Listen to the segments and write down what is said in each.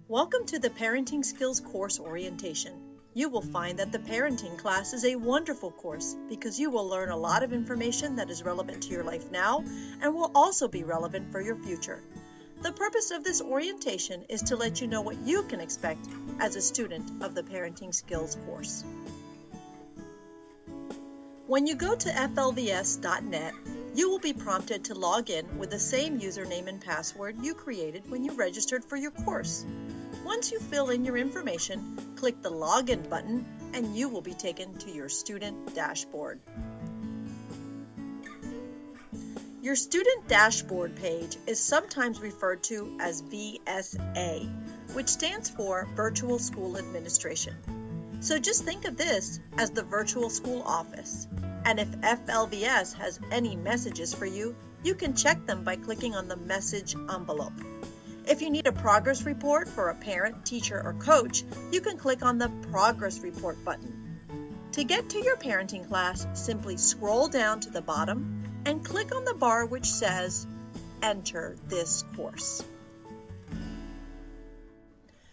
Welcome to the Parenting Skills Course Orientation. You will find that the parenting class is a wonderful course because you will learn a lot of information that is relevant to your life now and will also be relevant for your future. The purpose of this orientation is to let you know what you can expect as a student of the Parenting Skills course. When you go to flvs.net, you will be prompted to log in with the same username and password you created when you registered for your course. Once you fill in your information, click the Login button and you will be taken to your student dashboard. Your student dashboard page is sometimes referred to as VSA, which stands for Virtual School Administration. So just think of this as the virtual school office. And if FLVS has any messages for you, you can check them by clicking on the message envelope. If you need a progress report for a parent, teacher, or coach, you can click on the Progress Report button. To get to your parenting class, simply scroll down to the bottom and click on the bar which says Enter this course.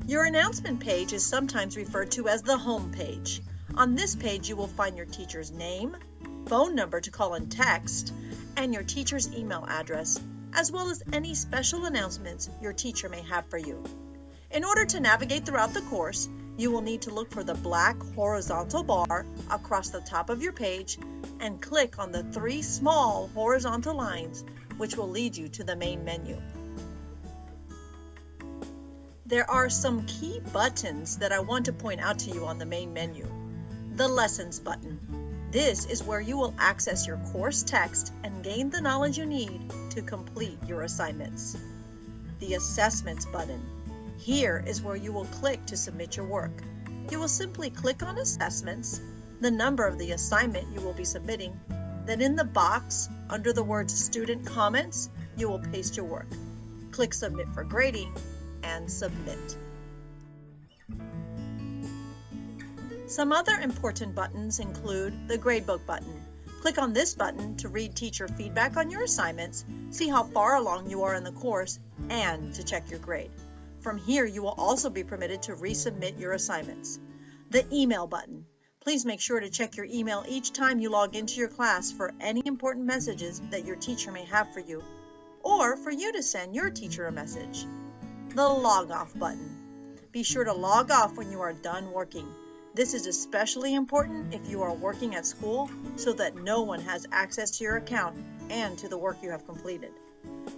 Your announcement page is sometimes referred to as the home page. On this page, you will find your teacher's name, phone number to call and text, and your teacher's email address, as well as any special announcements your teacher may have for you. In order to navigate throughout the course, you will need to look for the black horizontal bar across the top of your page and click on the 3 small horizontal lines, which will lead you to the main menu. There are some key buttons that I want to point out to you on the main menu. The Lessons button. This is where you will access your course text and gain the knowledge you need to complete your assignments. The Assessments button. Here is where you will click to submit your work. You will simply click on Assessments, the number of the assignment you will be submitting, then in the box under the words Student Comments, you will paste your work. Click Submit for grading and submit. Some other important buttons include the Gradebook button. Click on this button to read teacher feedback on your assignments, see how far along you are in the course, and to check your grade. From here, you will also be permitted to resubmit your assignments. The Email button. Please make sure to check your email each time you log into your class for any important messages that your teacher may have for you, or for you to send your teacher a message. The Log Off button. Be sure to log off when you are done working. This is especially important if you are working at school so that no one has access to your account and to the work you have completed.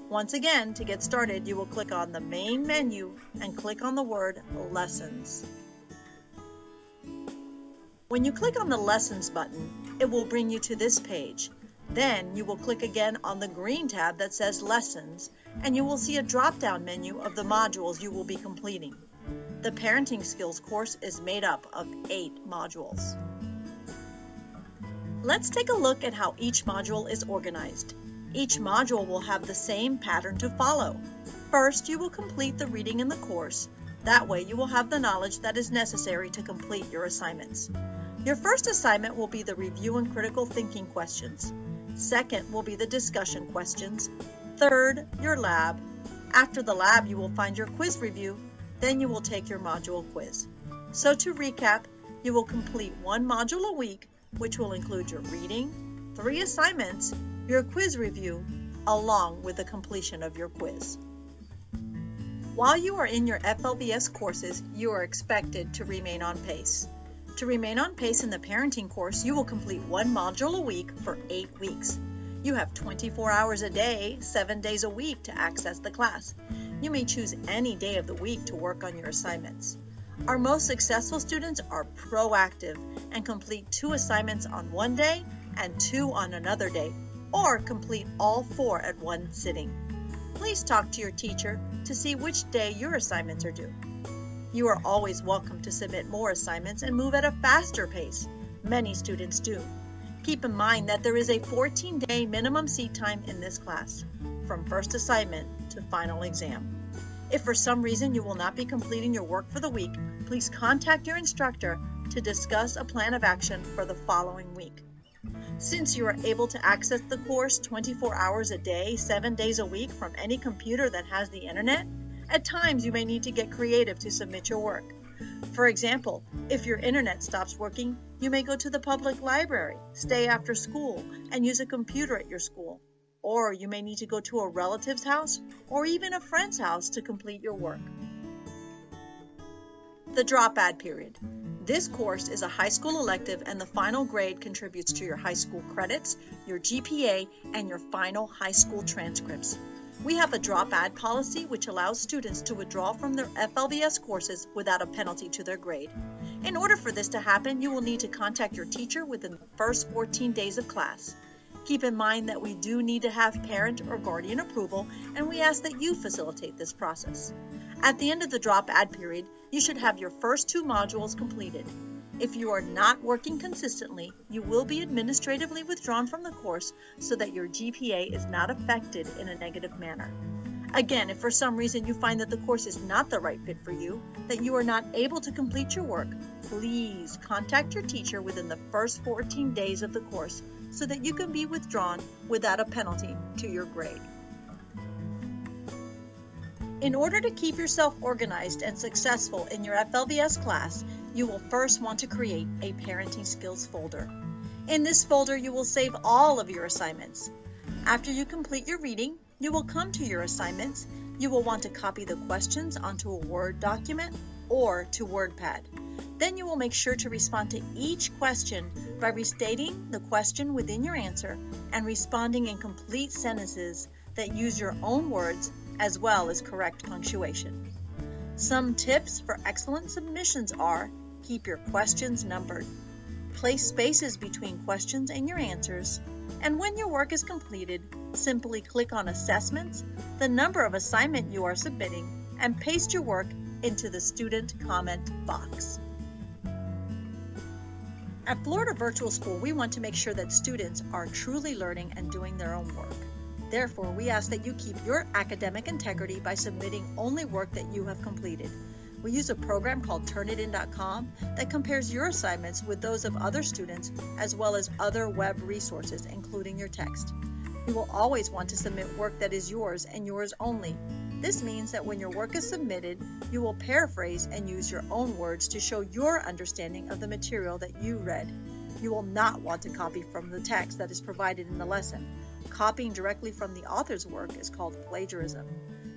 Once again, to get started, you will click on the main menu and click on the word Lessons. When you click on the Lessons button, it will bring you to this page. Then you will click again on the green tab that says Lessons, and you will see a drop-down menu of the modules you will be completing. The Parenting Skills course is made up of 8 modules. Let's take a look at how each module is organized. Each module will have the same pattern to follow. First, you will complete the reading in the course. That way, you will have the knowledge that is necessary to complete your assignments. Your first assignment will be the review and critical thinking questions. Second will be the discussion questions. Third, your lab. After the lab, you will find your quiz review. Then you will take your module quiz. So to recap, you will complete 1 module a week, which will include your reading, 3 assignments, your quiz review, along with the completion of your quiz. While you are in your FLVS courses, you are expected to remain on pace. To remain on pace in the parenting course, you will complete 1 module a week for 8 weeks. You have 24 hours a day, 7 days a week to access the class. You may choose any day of the week to work on your assignments. Our most successful students are proactive and complete 2 assignments on one day and 2 on another day, or complete all 4 at one sitting. Please talk to your teacher to see which day your assignments are due. You are always welcome to submit more assignments and move at a faster pace. Many students do. Keep in mind that there is a 14-day minimum seat time in this class, from first assignment to final exam. If for some reason you will not be completing your work for the week, please contact your instructor to discuss a plan of action for the following week. Since you are able to access the course 24 hours a day, 7 days a week from any computer that has the internet, At times, you may need to get creative to submit your work. For example, if your internet stops working, you may go to the public library, stay after school, and use a computer at your school. Or you may need to go to a relative's house or even a friend's house to complete your work. The drop add period. This course is a high school elective, and the final grade contributes to your high school credits, your GPA, and your final high school transcripts. We have a drop add policy which allows students to withdraw from their FLVS courses without a penalty to their grade. In order for this to happen, you will need to contact your teacher within the first 14 days of class. Keep in mind that we do need to have parent or guardian approval, and we ask that you facilitate this process. At the end of the drop add period, you should have your first 2 modules completed. If you are not working consistently, you will be administratively withdrawn from the course so that your GPA is not affected in a negative manner. Again, if for some reason you find that the course is not the right fit for you, that you are not able to complete your work, please contact your teacher within the first 14 days of the course so that you can be withdrawn without a penalty to your grade. In order to keep yourself organized and successful in your FLVS class, you will first want to create a parenting skills folder. In this folder, you will save all of your assignments. After you complete your reading, you will come to your assignments. You will want to copy the questions onto a Word document or to WordPad. Then you will make sure to respond to each question by restating the question within your answer and responding in complete sentences that use your own words as well as correct punctuation. Some tips for excellent submissions are: keep your questions numbered, place spaces between questions and your answers, and when your work is completed, simply click on Assessments, the number of assignment you are submitting, and paste your work into the student comment box. At Florida Virtual School, we want to make sure that students are truly learning and doing their own work. Therefore, we ask that you keep your academic integrity by submitting only work that you have completed. We use a program called Turnitin.com that compares your assignments with those of other students as well as other web resources, including your text. You will always want to submit work that is yours and yours only. This means that when your work is submitted, you will paraphrase and use your own words to show your understanding of the material that you read. You will not want to copy from the text that is provided in the lesson. Copying directly from the author's work is called plagiarism.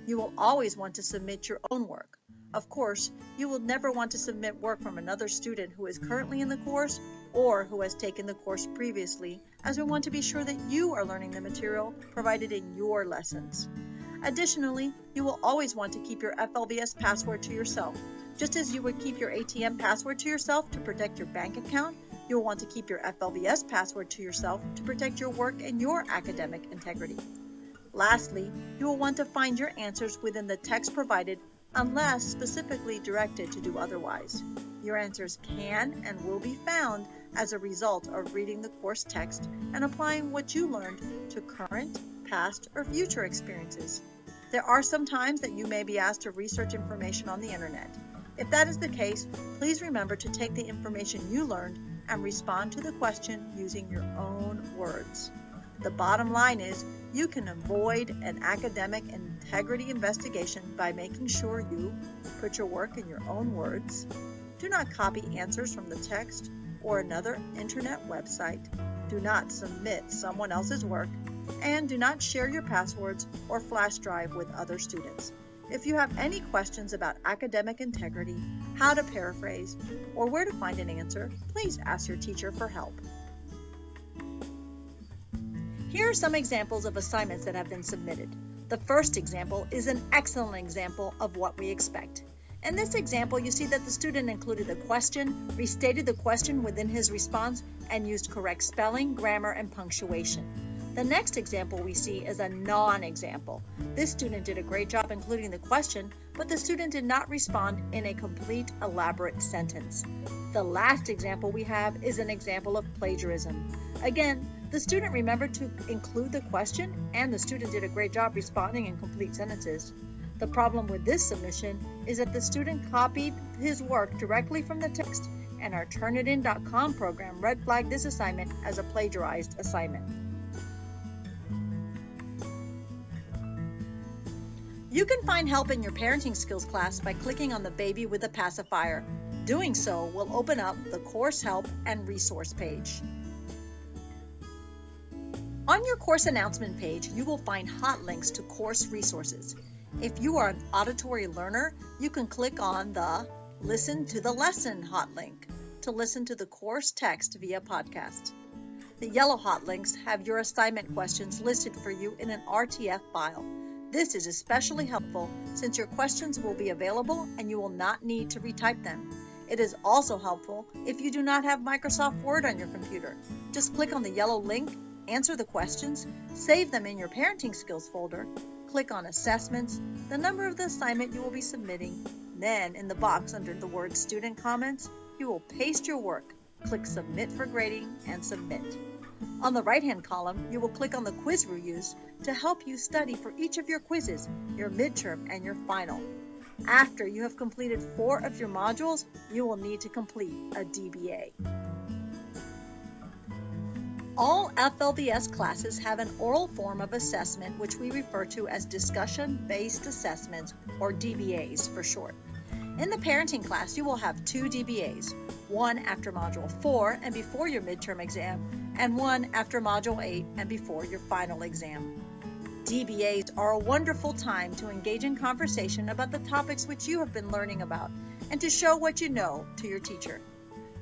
You will always want to submit your own work. Of course, you will never want to submit work from another student who is currently in the course or who has taken the course previously, as we want to be sure that you are learning the material provided in your lessons. Additionally, you will always want to keep your FLVS password to yourself. Just as you would keep your ATM password to yourself to protect your bank account, you will want to keep your FLVS password to yourself to protect your work and your academic integrity. Lastly, you will want to find your answers within the text provided unless specifically directed to do otherwise. Your answers can and will be found as a result of reading the course text and applying what you learned to current, past, or future experiences. There are some times that you may be asked to research information on the internet. If that is the case, please remember to take the information you learned and respond to the question using your own words. The bottom line is, you can avoid an academic integrity investigation by making sure you put your work in your own words, do not copy answers from the text or another internet website, do not submit someone else's work, and do not share your passwords or flash drive with other students. If you have any questions about academic integrity, how to paraphrase, or where to find an answer, please ask your teacher for help. Here are some examples of assignments that have been submitted. The first example is an excellent example of what we expect. In this example, you see that the student included a question, restated the question within his response, and used correct spelling, grammar, and punctuation. The next example we see is a non-example. This student did a great job including the question, but the student did not respond in a complete, elaborate sentence. The last example we have is an example of plagiarism. Again, the student remembered to include the question, and the student did a great job responding in complete sentences. The problem with this submission is that the student copied his work directly from the text, and our Turnitin.com program red flagged this assignment as a plagiarized assignment. You can find help in your parenting skills class by clicking on the baby with a pacifier. Doing so will open up the course help and resource page. On your course announcement page, you will find hot links to course resources. If you are an auditory learner, you can click on the Listen to the Lesson hot link to listen to the course text via podcast. The yellow hot links have your assignment questions listed for you in an RTF file. This is especially helpful since your questions will be available and you will not need to retype them. It is also helpful if you do not have Microsoft Word on your computer. Just click on the yellow link, answer the questions, save them in your parenting skills folder, click on Assessments, the number of the assignment you will be submitting, then in the box under the word Student Comments, you will paste your work, click Submit for grading, and submit. On the right-hand column, you will click on the quiz reviews to help you study for each of your quizzes, your midterm, and your final. After you have completed 4 of your modules, you will need to complete a DBA. All FLVS classes have an oral form of assessment which we refer to as discussion-based assessments, or DBAs for short. In the parenting class, you will have 2 DBAs, one after Module 4 and before your midterm exam, and one after Module 8 and before your final exam. DBAs are a wonderful time to engage in conversation about the topics which you have been learning about and to show what you know to your teacher.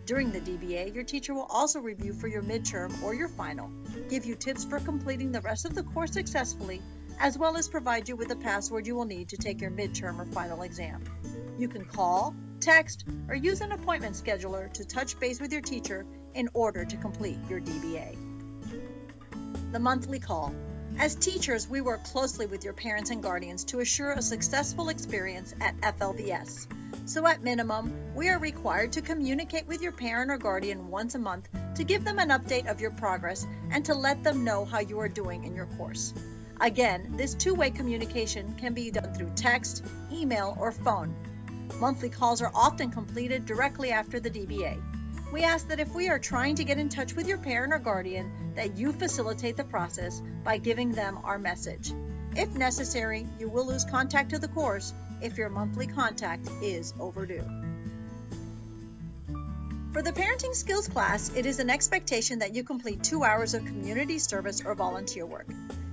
During the DBA, your teacher will also review for your midterm or your final, give you tips for completing the rest of the course successfully, as well as provide you with the password you will need to take your midterm or final exam. You can call, text, or use an appointment scheduler to touch base with your teacher in order to complete your DBA. The monthly call. As teachers, we work closely with your parents and guardians to assure a successful experience at FLVS. So at minimum, we are required to communicate with your parent or guardian once a month to give them an update of your progress and to let them know how you are doing in your course. Again, this two-way communication can be done through text, email, or phone. Monthly calls are often completed directly after the DBA. We ask that if we are trying to get in touch with your parent or guardian, that you facilitate the process by giving them our message. If necessary, you will lose contact to the course if your monthly contact is overdue. For the parenting skills class, it is an expectation that you complete 2 hours of community service or volunteer work.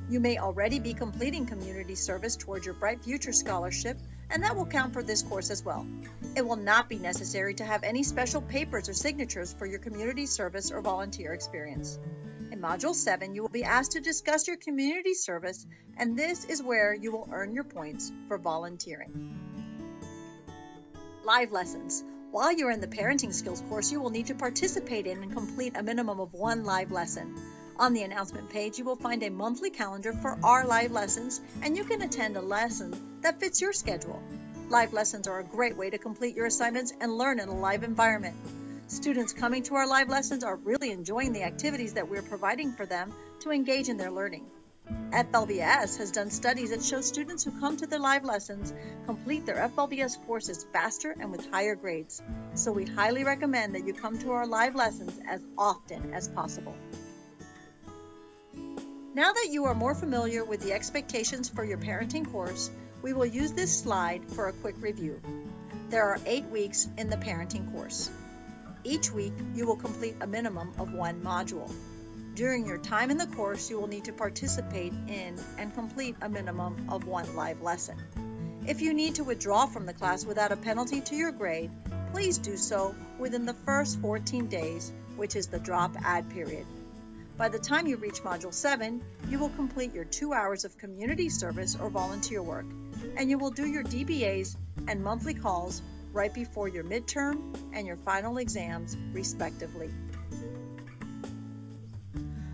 You may already be completing community service towards your Bright Future Scholarship, and that will count for this course as well. It will not be necessary to have any special papers or signatures for your community service or volunteer experience. In Module 7, you will be asked to discuss your community service, and this is where you will earn your points for volunteering. Live lessons. While you're in the parenting skills course, you will need to participate in and complete a minimum of 1 live lesson. On the announcement page, you will find a monthly calendar for our live lessons, and you can attend a lesson that fits your schedule. Live lessons are a great way to complete your assignments and learn in a live environment. Students coming to our live lessons are really enjoying the activities that we're providing for them to engage in their learning. FLVS has done studies that show students who come to their live lessons complete their FLVS courses faster and with higher grades. So we highly recommend that you come to our live lessons as often as possible. Now that you are more familiar with the expectations for your parenting course, we will use this slide for a quick review. There are 8 weeks in the parenting course. Each week, you will complete a minimum of 1 module. During your time in the course, you will need to participate in and complete a minimum of 1 live lesson. If you need to withdraw from the class without a penalty to your grade, please do so within the first 14 days, which is the drop-add period. By the time you reach Module 7, you will complete your 2 hours of community service or volunteer work, and you will do your DBAs and monthly calls right before your midterm and your final exams, respectively.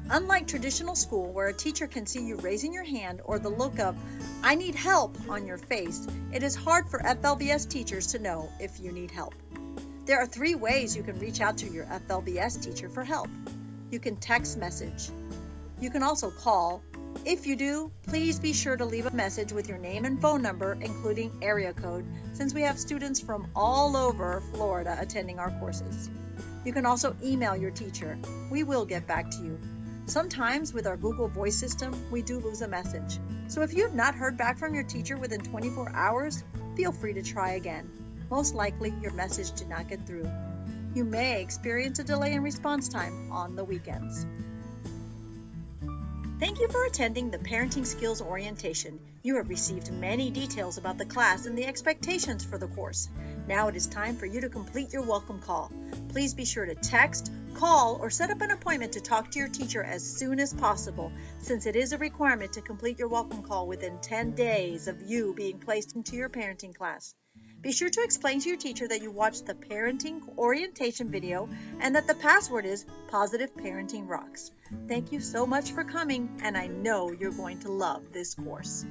Unlike traditional school, where a teacher can see you raising your hand or the look of, "I need help," on your face, it is hard for FLVS teachers to know if you need help. There are 3 ways you can reach out to your FLVS teacher for help. You can text message. You can also call. If you do, please be sure to leave a message with your name and phone number, including area code, since we have students from all over Florida attending our courses. You can also email your teacher. We will get back to you. Sometimes with our Google Voice system, we do lose a message. So if you have not heard back from your teacher within 24 hours, feel free to try again. Most likely, your message did not get through. You may experience a delay in response time on the weekends. Thank you for attending the Parenting Skills Orientation. You have received many details about the class and the expectations for the course. Now it is time for you to complete your welcome call. Please be sure to text, call, or set up an appointment to talk to your teacher as soon as possible, since it is a requirement to complete your welcome call within 10 days of you being placed into your parenting class. Be sure to explain to your teacher that you watched the parenting orientation video and that the password is Positive Parenting Rocks. Thank you so much for coming, and I know you're going to love this course.